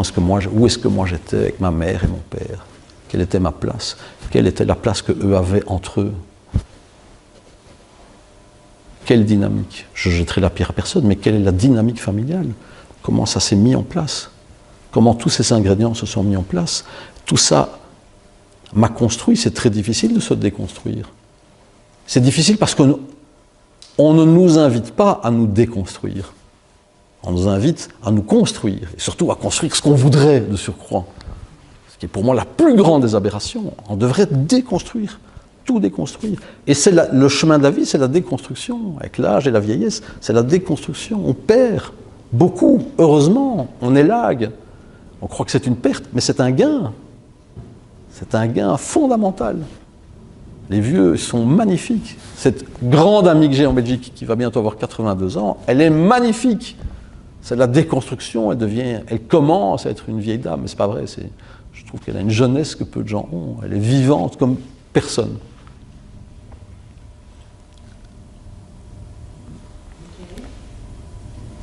où est-ce que moi j'étais avec ma mère et mon père? Quelle était ma place? Quelle était la place qu'eux avaient entre eux? Quelle dynamique? Je jetterai la pierre à personne, mais quelle est la dynamique familiale? Comment ça s'est mis en place? Comment tous ces ingrédients se sont mis en place? Tout ça m'a construit. C'est très difficile de se déconstruire. C'est difficile parce qu'on ne nous invite pas à nous déconstruire. On nous invite à nous construire, et surtout à construire ce qu'on voudrait de surcroît. Ce qui est pour moi la plus grande des aberrations. On devrait déconstruire, tout déconstruire. Et c'est le chemin de la vie, c'est la déconstruction. Avec l'âge et la vieillesse, c'est la déconstruction. On perd beaucoup, heureusement, on élague. On croit que c'est une perte, mais c'est un gain. C'est un gain fondamental. Les vieux sont magnifiques. Cette grande amie que j'ai en Belgique, qui va bientôt avoir 82 ans, elle est magnifique. C'est la déconstruction, elle commence à être une vieille dame, mais c'est pas vrai. Je trouve qu'elle a une jeunesse que peu de gens ont. Elle est vivante comme personne. Okay.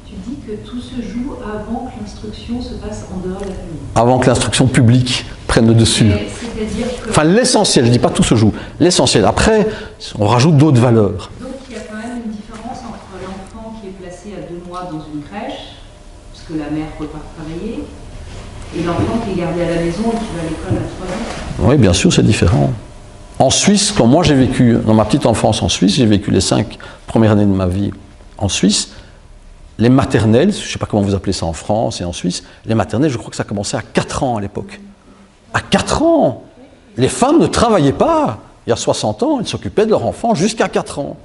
Tu dis que tout se joue avant que l'instruction se passe en dehors de la famille. Avant que l'instruction publique prenne le dessus. C'est-à-dire que... Enfin, l'essentiel, je ne dis pas tout se joue. L'essentiel. Après, on rajoute d'autres valeurs. Donc il y a quand même une différence entre l'enfant qui est placé à 2 mois dans une crèche, parce que la mère repart travailler, et l'enfant qui est gardé à la maison et qui va à l'école à 3 ans. Oui, bien sûr, c'est différent. En Suisse, quand moi j'ai vécu, dans ma petite enfance en Suisse, j'ai vécu les 5 premières années de ma vie en Suisse, les maternelles, je ne sais pas comment vous appelez ça en France et en Suisse, les maternelles, je crois que ça commençait à 4 ans à l'époque. À 4 ans! Les femmes ne travaillaient pas. Il y a 60 ans, elles s'occupaient de leur enfant jusqu'à 4 ans.